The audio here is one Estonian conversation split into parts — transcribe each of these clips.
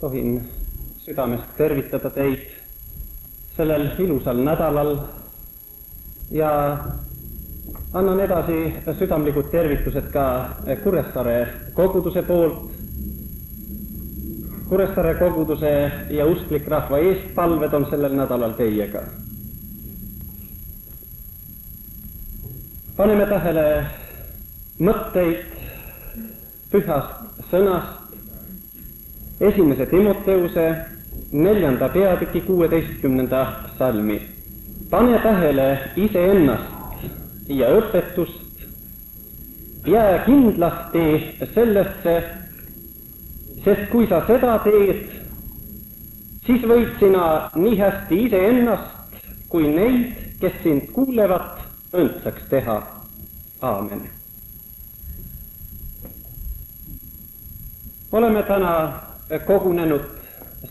tohin südamest tervitada teid sellel ilusal nädalal ja annan edasi südamlikud tervitused ka Kuressaare koguduse poolt. Kuressaare koguduse ja usklik rahva eestpalved on sellel nädalal teiega. Paneme tähele mõtteid pühast sõnast esimese Timoteuse 4. peatüki 16. salmi. Pane tähele iseennast ja õpetust, jää kindlasti sellesse, sest kui sa seda teed, siis võid sina nii hästi iseennast kui neid, kes sind kuulevad, õndsaks teha. Aamen. Oleme täna kogunenud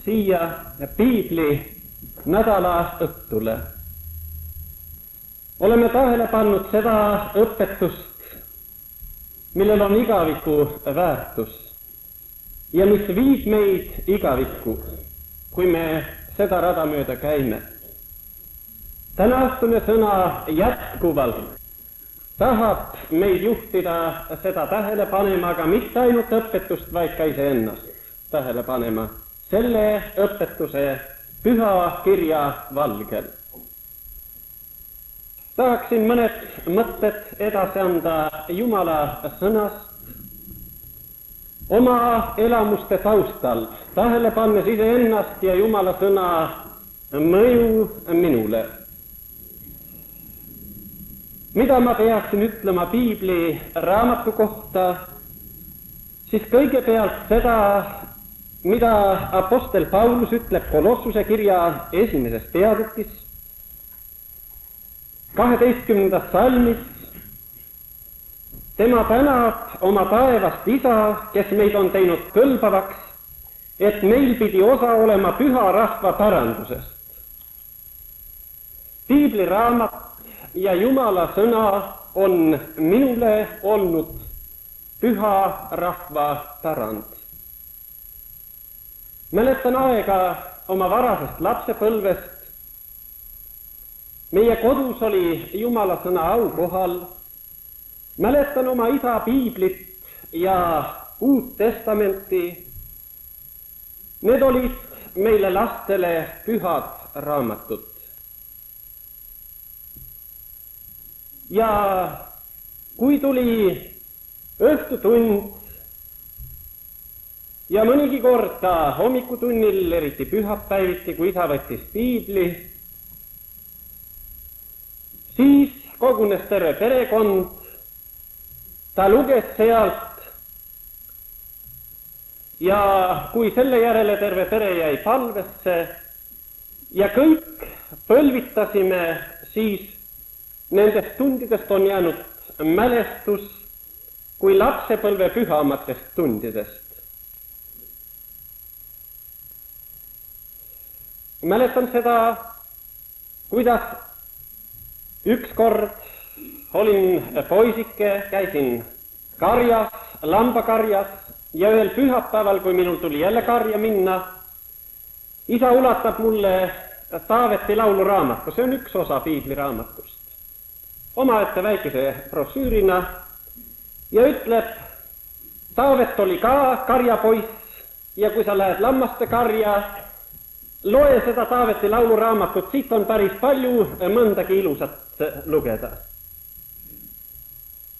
siia piibli nädala õhtule. Oleme tähele pannud seda õpetust, millel on igaviku väärtus ja mis viib meid igavikku, kui me seda rada mööda käime. Täna õhtune sõna jätkuvalt tahab meid juhtida seda tähele panema, aga mitte ainult õpetust, vaid ka iseennast tähele panema selle õpetuse püha kirja valgel. Tahaksin mõned mõtted edasi anda Jumala sõnast oma elamuste taustal, tähele pannes iseennast ja Jumala sõna mõju minule. Mida ma peaksin ütlema piibli raamatu kohta, siis kõigepealt seda, mida apostel Paulus ütleb Kolossuse kirja 1. peatükis, 12. salmis. Tema tänab oma taevast Isa, kes meid on teinud kõlbavaks, et meil pidi osa olema püha rahva pärandusest. Piibli raamat ja Jumala sõna on minule olnud püha rahva pärand. Mäletan aega oma varasest lapsepõlvest. Meie kodus oli Jumala sõna aukohal. Mäletan oma isa piiblit ja Uut Testamenti. Need olid meile lastele pühad raamatud. Ja kui tuli õhtutund ja mõnigi kord ka hommikutunnil, eriti pühapäeviti, kui isa võttis piibli, siis kogunes terve perekond, ta luges sealt ja kui selle järele terve pere jäi palvesse ja kõik põlvitasime, siis nendest tundidest on jäänud mälestus kui lapsepõlve pühamatest tundidest. Mäletan seda, kuidas ükskord olin poisike, käisin karjas, lambakarjas ja ühel pühapäeval, kui minul tuli jälle karja minna, isa ulatab mulle Taaveti lauluraamatu, see on üks osa piibliraamatust, omaette väikese brošüürina ja ütleb, Taavet oli ka karjapoiss ja kui sa lähed lammaste karja, loe seda Taaveti lauluraamatut, siit on päris palju mõndagi ilusat lugeda.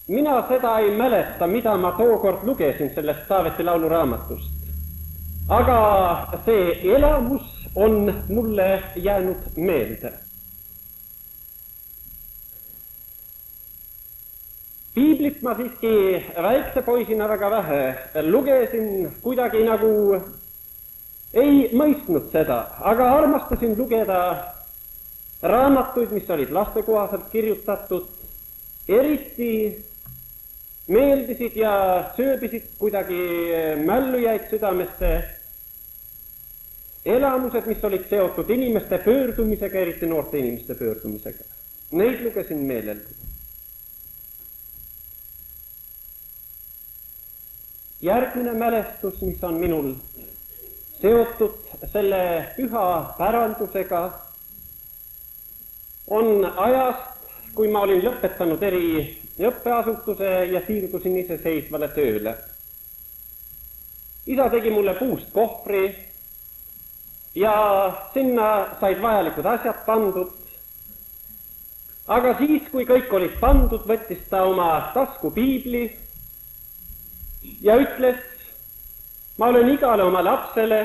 Mina seda ei mäleta, mida ma tookord lugesin sellest Taaveti lauluraamatust, aga see elamus on mulle jäänud meelde. Piiblit ma siiski väikse poisina väga vähe lugesin, kuidagi nagu ei mõistnud seda, aga armastasin lugeda raamatuid, mis olid lastekohaselt kirjutatud, eriti meeldisid ja sööbisid kuidagi mällu jäid südamesse elamused, mis olid seotud inimeste pöördumisega, eriti noorte inimeste pöördumisega. Neid lugesin meeleldi. Järgmine mälestus, mis on minul seotud selle püha pärandusega, on ajast, kui ma olin lõpetanud õppeasutuse ja siirdusin iseseisvale tööle. Isa tegi mulle puust kohvri ja sinna said vajalikud asjad pandud. Aga siis, kui kõik olid pandud, võttis ta oma tasku piibli ja ütles, ma olen igale oma lapsele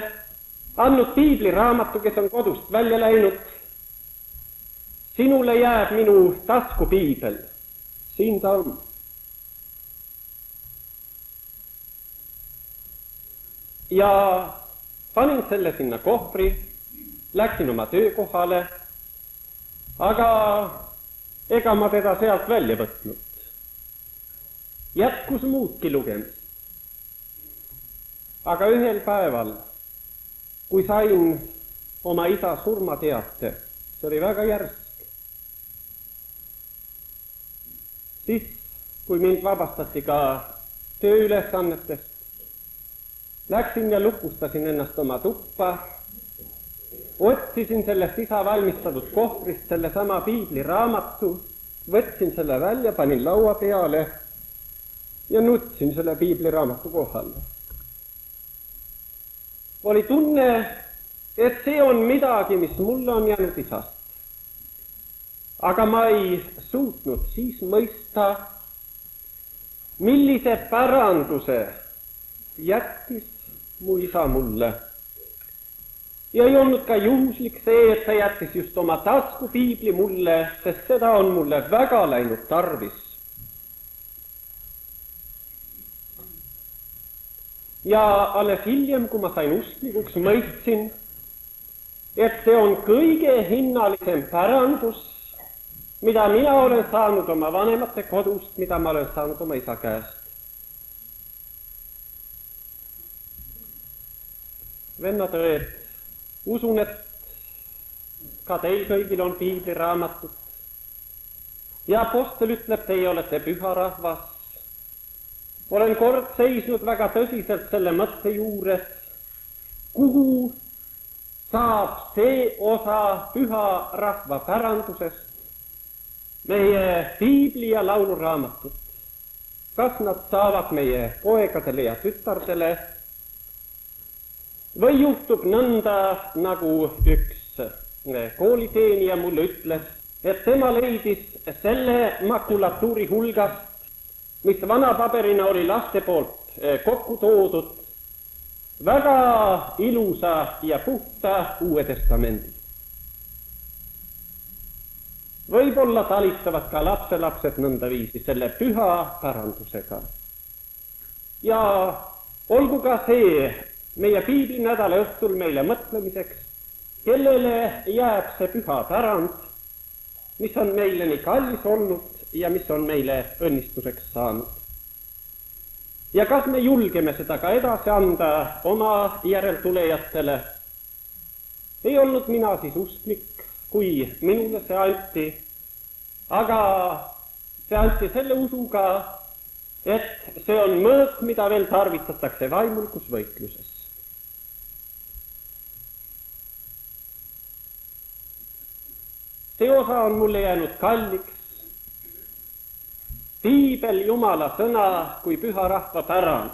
andnud piibliraamatu, kes on kodust välja läinud. Sinule jääb minu tasku piibel. Siin ta on. Ja panin selle sinna kohvri, läksin oma töökohale, aga ega ma teda sealt välja võtnud. Jätkus muudki lugemist. Aga ühel päeval, kui sain oma isa surmateate, see oli väga järsk, siis, kui mind vabastati ka tööülesannetest, läksin ja lukustasin ennast oma tuppa, otsisin sellest isa valmistatud kohvrist sellesama piibliraamatu, võtsin selle välja, panin laua peale ja nutsin selle piibliraamatu kohale. Oli tunne, et see on midagi, mis mulle on jäänud isast. Aga ma ei suutnud siis mõista, millise päranduse jättis mu isa mulle. Ja ei olnud ka juhuslik see, et ta jättis just oma tasku piibli mulle, sest seda on mulle väga läinud tarvis. Ja alles hiljem, kui ma sain usklikuks, mõistsin, et see on kõige hinnalisem pärandus, mida mina olen saanud oma vanemate kodust, mida ma olen saanud oma isa käest. Vennad-õed, usun, et ka teil kõigil on piibliraamatud. Ja apostel ütleb, teie olete püha rahvas. Olen kord seisnud väga tõsiselt selle mõtte juures, kuhu saab see osa püha rahva pärandusest, meie piibli ja lauluraamatud. Kas nad saavad meie poegadele ja tütardele või juhtub nõnda, nagu üks kooliteenija mulle ütles, et tema leidis selle makulatuuri hulgast, mis vana paberina oli laste poolt kokku toodud, väga ilusa ja puhta Uue Testamendi. Võib-olla talitavad ka lapselapsed nõndaviisi selle püha pärandusega. Ja olgu ka see meie piiblinädala õhtul meile mõtlemiseks, kellele jääb see püha pärand, mis on meile nii kallis olnud ja mis on meile õnnistuseks saanud. Ja kas me julgeme seda ka edasi anda oma järeltulejatele? Ei olnud mina siis usklik, kui minule see anti, aga see anti selle usuga, et see on mõõk, mida veel tarvitatakse vaimulikus võitluses. See osa on mulle jäänud kalliks. Piibel, Jumala sõna kui püha rahva pärand,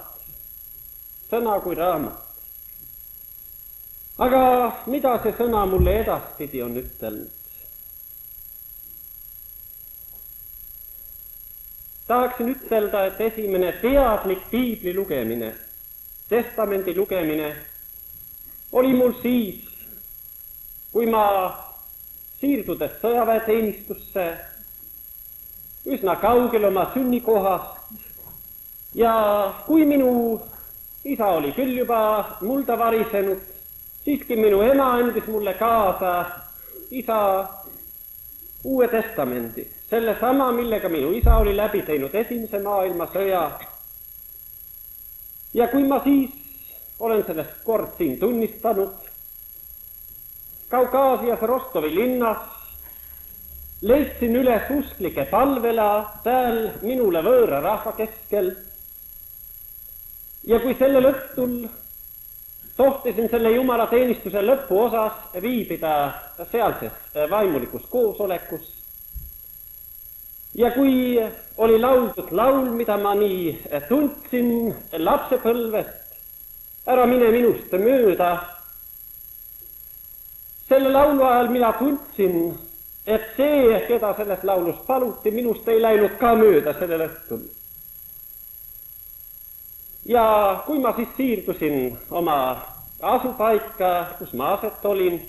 sõna kui raamat. Aga mida see sõna mulle edaspidi on ütelnud? Tahaksin ütelda, et esimene teadlik piibli lugemine, testamendi lugemine oli mul siis, kui ma siirdudes sõjaväeteenistusse üsna kaugel oma sünnikohast ja kui minu isa oli küll juba mulda varisenud, siiski minu ema andis mulle kaasa isa Uue Testamendi, selle sama, millega minu isa oli läbi teinud Esimese maailmasõja. Ja kui ma siis olen sellest kord siin tunnistanud, Kaukaasias Rostovi linnas leidsin üles usklike palvela seal minule võõra rahva keskel. Ja kui sellel õhtul tohtisin selle jumalateenistuse lõpuosas viibida sealses vaimulikus koosolekus. Ja kui oli lauldud laul, mida ma nii tundsin lapsepõlvest, ära mine minust mööda, selle laulu ajal mina tundsin, et see, keda selles laulus paluti, minust ei läinud ka mööda sellel õhtul. Ja kui ma siis siirdusin oma asupaika, kus ma aset olin,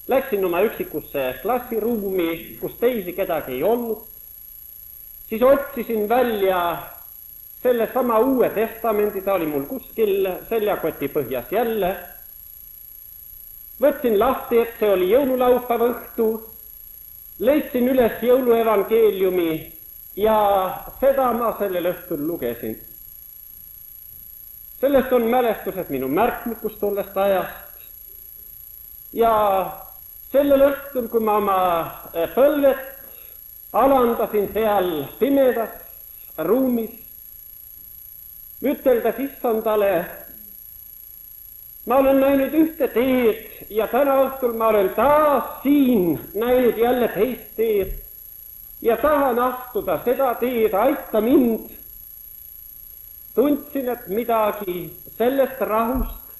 läksin oma üksikusse klassiruumi, kus teisi kedagi ei olnud, siis otsisin välja selle sama Uue Testamendi, ta oli mul kuskil seljakoti põhjas jälle. Võtsin lahti, et see oli jõululaupäeva õhtu, leidsin üles jõuluevangeeliumi ja seda ma sellel õhtul lugesin. Sellest on mälestused minu märkmikust tollest ajast. Ja sellel õhtul, kui ma oma põlvet alandasin seal pimedas ruumis, üteldes issandale, ma olen näinud ühte teed ja täna õhtul ma olen taas siin näinud jälle teist teed ja tahan astuda seda teed, aita mind. Tundsin, et midagi sellest rahust,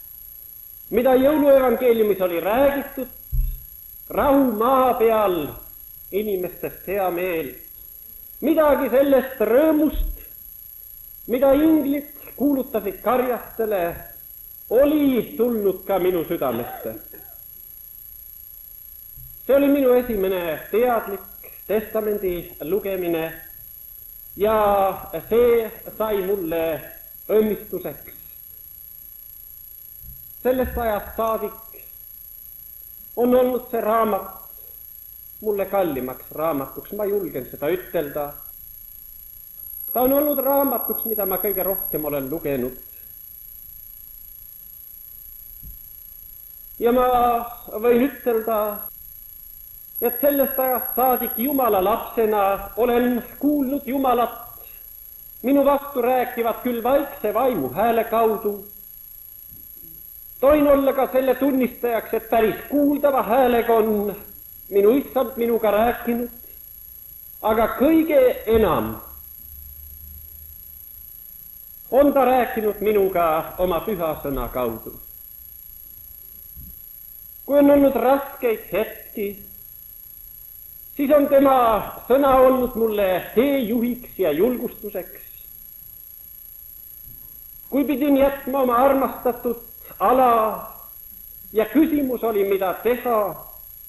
mida jõuluevangeeliumis oli räägitud, rahu maa peal, inimestest hea meel, midagi sellest rõõmust, mida inglid kuulutasid karjastele, oli tulnud ka minu südamesse. See oli minu esimene teadlik testamendi lugemine ja see sai mulle õnnistuseks. Sellest ajast saadik on olnud see raamat mulle kallimaks raamatuks, ma julgen seda ütelda. Ta on olnud raamatuks, mida ma kõige rohkem olen lugenud. Ja ma võin ütelda, et sellest ajast saadik Jumala lapsena olen kuulnud Jumalat minu vastu rääkivat küll vaikse vaimu hääle kaudu. Toin olla ka selle tunnistajaks, et päris kuuldava häälega on minu issand minuga rääkinud, aga kõige enam on ta rääkinud minuga oma püha sõna kaudu. Kui on olnud raskeid hetki, siis on tema sõna olnud mulle teejuhiks ja julgustuseks. Kui pidin jätma oma armastatud ala ja küsimus oli, mida teha,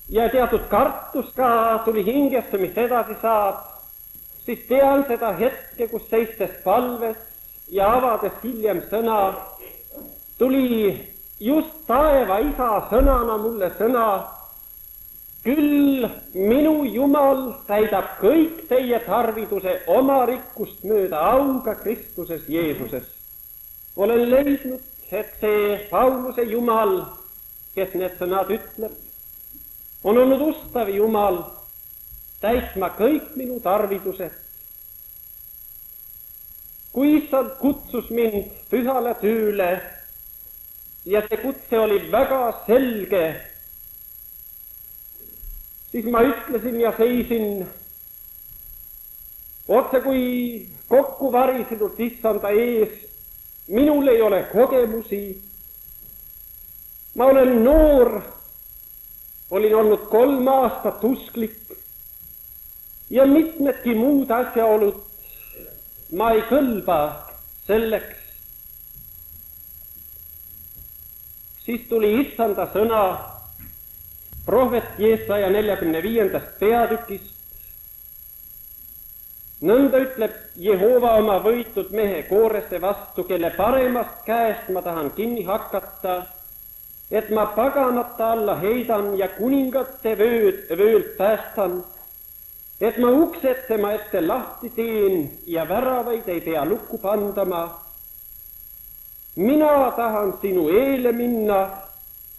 ja teatud kartus ka tuli hingesse, mis edasi saab, siis tean seda hetke, kus seistes palves ja avades hiljem sõna, tuli just taeva isa sõnana mulle sõna, küll minu Jumal täidab kõik teie tarviduse oma rikkust mööda auga Kristuses Jeesuses. Olen leidnud, et see Pauluse Jumal, kes need sõnad ütleb, on olnud ustav Jumal täitma kõik minu tarvidused. Kui issand kutsus mind pühale tööle ja see kutse oli väga selge, siis ma ütlesin ja seisin otse kui kokku varisenud issanda ees. Minul ei ole kogemusi. Ma olen noor, olin olnud 3 aastat usklik ja mitmedki muud asjaolud ma ei kõlba selleks. Siis tuli issanda sõna prohvet Jesaja 45. peatükist. Nõnda ütleb Jehova oma võitud mehe Koorese vastu, kelle paremast käest ma tahan kinni hakata, et ma paganate alla heidan ja kuningate vöölt päästan, et ma uksed tema ette lahti teen ja väravaid ei pea lukku pandama. Mina tahan sinu eele minna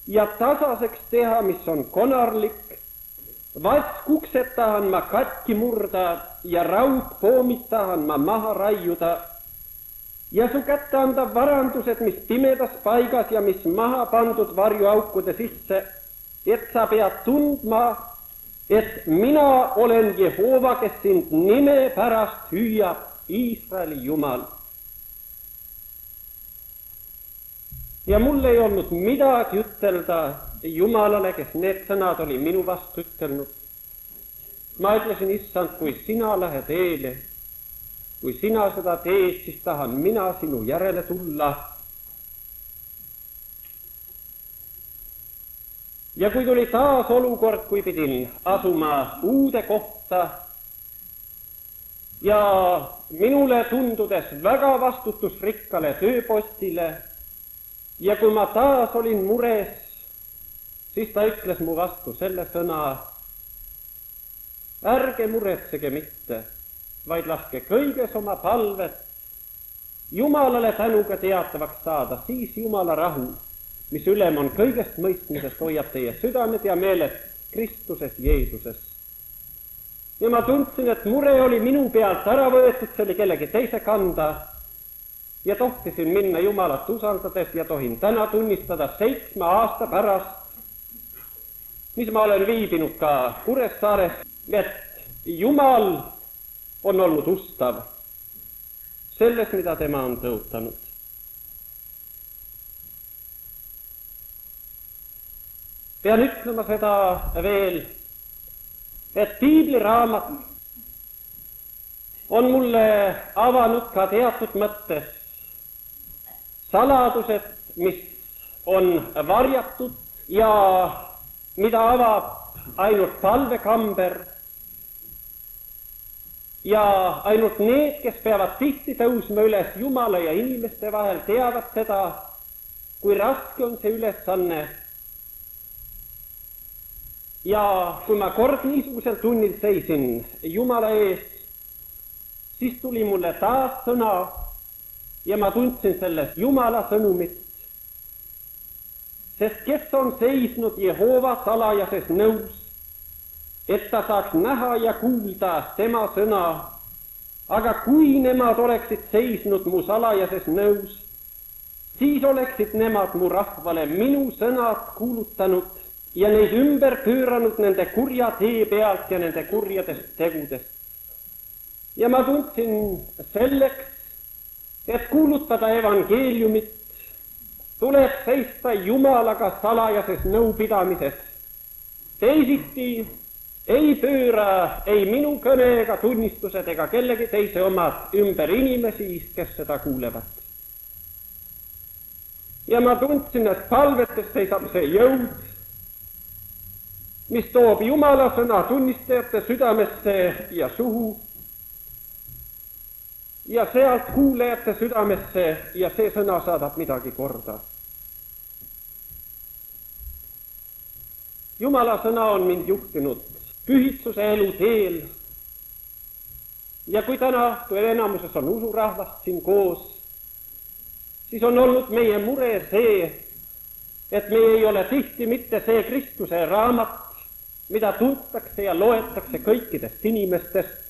ja tasaseks teha, mis on konarlik. Vatskuksed tahan ma katki murda ja raudpoomid tahan ma maha raiuda. ja su kätte anda varandused, mis pimedas paigas ja mis maha pandud varjuaukude sisse, et sa pead tundma, et mina olen Jehova, kes sind nime pärast hüüab, Iisraeli Jumal. Ja mul ei olnud midagi ütelda Jumalale, kes need sõnad oli minu vastu ütelnud. Ma ütlesin, issand, kui sina lähed eele, kui sina seda teed, siis tahan mina sinu järele tulla. Ja kui tuli taas olukord, kui pidin asuma uude kohta ja minule tundudes väga vastutusrikkale tööpostile, ja kui ma taas olin mures, siis ta ütles mu vastu selle sõna, ärge muretsege mitte, vaid laske kõiges oma palved Jumalale tänuga teatavaks saada, siis Jumala rahu, mis ülem on kõigest mõistmisest, hoiab teie südamed ja meeled Kristuses Jeesuses. Ja ma tundsin, et mure oli minu pealt ära võetud, see oli kellegi teise kanda ja tohtisin minna Jumalat usaldades ja tohin täna tunnistada 7 aasta pärast, mis ma olen viibinud ka Kuressaares, et Jumal on olnud ustav selles, mida tema on tõotanud. Pean ütlema seda veel, et piibliraamat on mulle avanud ka teatud mõttes saladused, mis on varjatud ja mida avab ainult palvekamber ja ainult need, kes peavad tihti tõusma üles Jumala ja inimeste vahel, teavad seda, kui raske on see ülesanne. Ja kui ma kord niisugusel tunnil seisin Jumala ees, siis tuli mulle taas sõna ja ma tundsin selles Jumala sõnumit. Sest kes on seisnud Jehova salajases nõus, et ta saaks näha ja kuulda tema sõna, aga kui nemad oleksid seisnud mu salajases nõus, siis oleksid nemad mu rahvale minu sõnad kuulutanud ja neid ümber pööranud nende kurja tee pealt ja nende kurjadest tegudest. Ja ma tundsin selleks, et kuulutada evangeeliumit, tuleb seista Jumalaga salajases nõupidamises. Teisiti ei pööra ei minu kõne ega tunnistused ega kellegi teise omad ümber inimesi, kes seda kuulevad. Ja ma tundsin, et palvetes seisab see jõud, mis toob Jumala sõna tunnistajate südamesse ja suhu ja sealt kuulajate südamesse ja see sõna saadab midagi korda. Jumala sõna on mind juhtinud pühitsuse elu teel ja kui täna, kui enamuses on usurahvast siin koos, siis on olnud meie mure see, et me ei ole tihti mitte see Kristuse raamat, mida tuntakse ja loetakse kõikidest inimestest.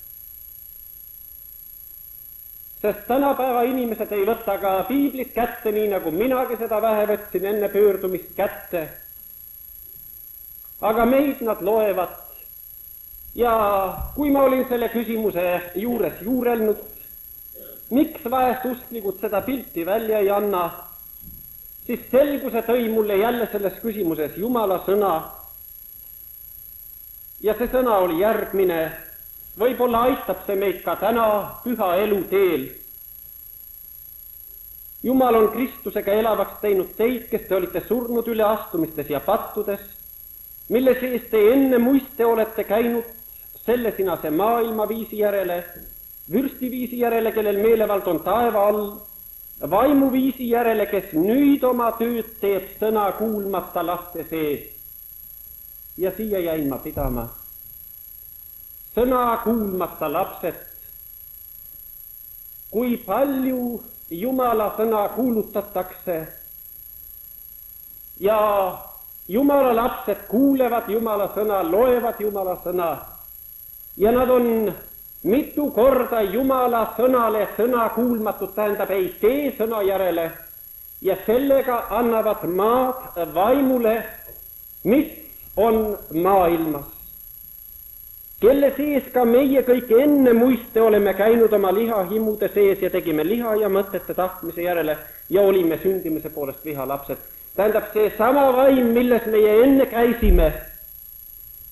Sest tänapäeva inimesed ei võta ka piiblit kätte, nii nagu minagi seda vähe võtsin enne pöördumist kätte. Aga meid nad loevad. Ja kui ma olin selle küsimuse juures juurelnud, miks vahest usklikud seda pilti välja ei anna, siis selguse tõi mulle jälle selles küsimuses Jumala sõna. Ja see sõna oli järgmine, võib-olla aitab see meid ka täna püha elu teel. Jumal on Kristusega elavaks teinud teid, kes te olite surnud üleastumistes ja pattudes, mille sees te enne muiste olete käinud selle sinase maailmaviisi järele, vürstiviisi järele, kellel meelevald on taeva all, vaimuviisi järele, kes nüüd oma tööd teeb sõna kuulmata laste sees. Ja siia jäin ma pidama. Sõna kuulmata lapsed. Kui palju Jumala sõna kuulutatakse ja Jumala lapsed kuulevad Jumala sõna, loevad Jumala sõna ja nad on mitu korda Jumala sõnale sõna kuulmatud, tähendab ei tee sõna järele ja sellega annavad maad vaimule, mis on maailmas, kelle sees ka meie kõik enne muiste oleme käinud oma lihahimude sees ja tegime liha ja mõtete tahtmise järele ja olime sündimise poolest vihalapsed. Tähendab, see sama vaim, milles meie enne käisime,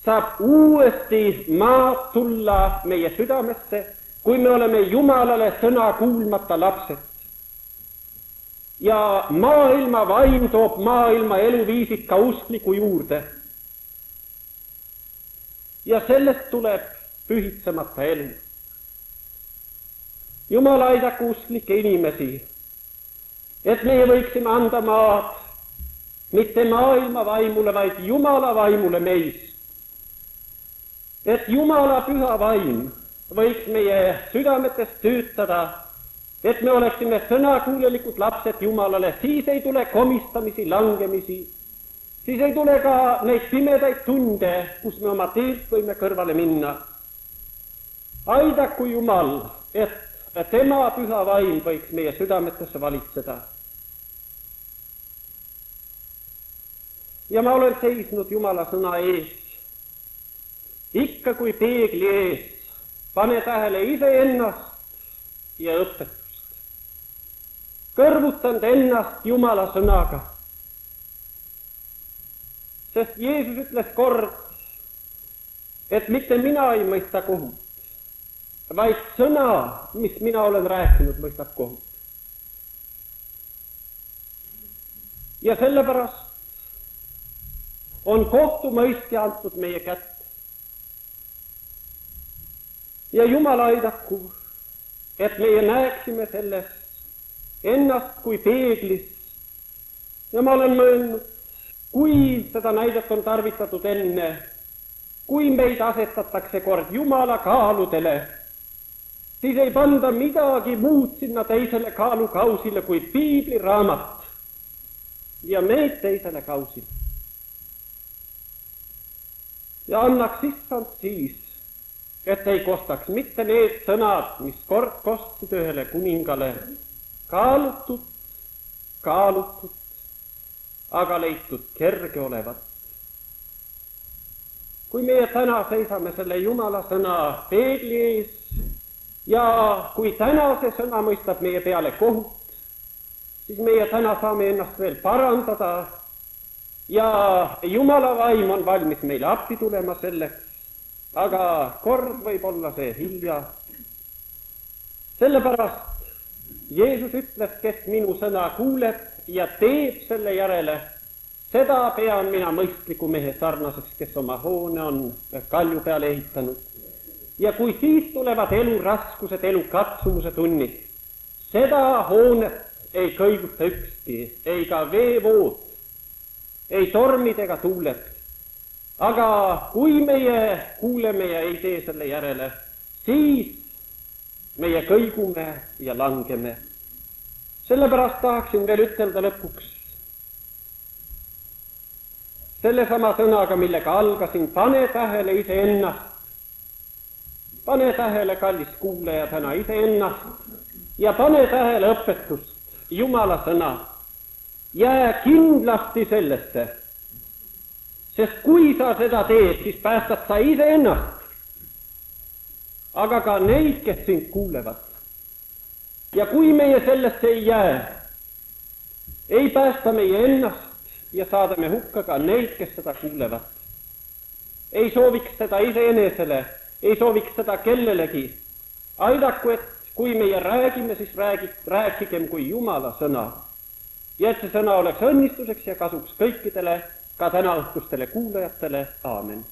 saab uuesti maad tulla meie südamesse, kui me oleme Jumalale sõna kuulmata lapsed. Ja maailma vaim toob maailma eluviisid ka uskliku juurde. Ja sellest tuleb pühitsemata elu. Jumal aidaku usklikke inimesi, et meie võiksime anda maad mitte maailma vaimule, vaid Jumala vaimule meis. Et Jumala püha vaim võiks meie südametes töötada, et me oleksime sõnakuulelikud lapsed Jumalale, siis ei tule komistamisi, langemisi, siis ei tule ka neid pimedaid tunde, kus me oma teelt võime kõrvale minna. Aidaku Jumal, et tema püha vaim võiks meie südametesse valitseda. Ja ma olen seisnud Jumala sõna ees, ikka kui peegli ees, pane tähele iseennast ja õpetust. Kõrvutanud ennast Jumala sõnaga. Sest Jeesus ütles kord, et mitte mina ei mõista kohut, vaid sõna, mis mina olen rääkinud, mõistab kohut. Ja sellepärast on kohtumõistja antud meie kätte. Ja Jumal aidaku, et meie näeksime sellest ennast kui peeglis. Ja ma olen mõelnud, kui seda näidet on tarvitatud enne, kui meid asetatakse kord Jumala kaaludele, siis ei panda midagi muud sinna teisele kaalukausile kui piibliraamat ja meid teisele kausile. Ja annaks issand siis, et ei kostaks mitte need sõnad, mis kord kostsid ühele kuningale, kaalutud, aga leitud kerge olevat. Kui meie täna seisame selle Jumala sõna peegli ees ja kui täna see sõna mõistab meie peale kohut, siis meie täna saame ennast veel parandada ja Jumala vaim on valmis meile appi tulema selleks, aga kord võib olla see hilja. Sellepärast Jeesus ütles, kes minu sõna kuuleb ja teeb selle järele, seda pean mina mõistliku mehe sarnaseks, kes oma hoone on kalju peale ehitanud. Ja kui siis tulevad eluraskused, elukatsumuse tunnid, seda hoonet ei kõiguta ükski, ei ka veevood, ei tormid ega tuuled. Aga kui meie kuuleme ja ei tee selle järele, siis meie kõigume ja langeme. Sellepärast tahaksin veel ütelda lõpuks sellesama sõnaga, millega algasin, pane tähele iseennast. Pane tähele, kallis kuulaja, täna iseennast ja pane tähele õpetust, Jumala sõna. Jää kindlasti sellesse, sest kui sa seda teed, siis päästad sa iseennast, aga ka neid, kes sind kuulevad. Ja kui meie sellesse ei jää, ei päästa meie ennast ja saadame hukka ka neid, kes seda kuulevad. Ei sooviks seda iseenesele, ei sooviks seda kellelegi. Aidaku, et kui meie räägime, siis rääkigem kui Jumala sõna. Ja et see sõna oleks õnnistuseks ja kasuks kõikidele, ka tänaõhtustele kuulajatele. Aamen.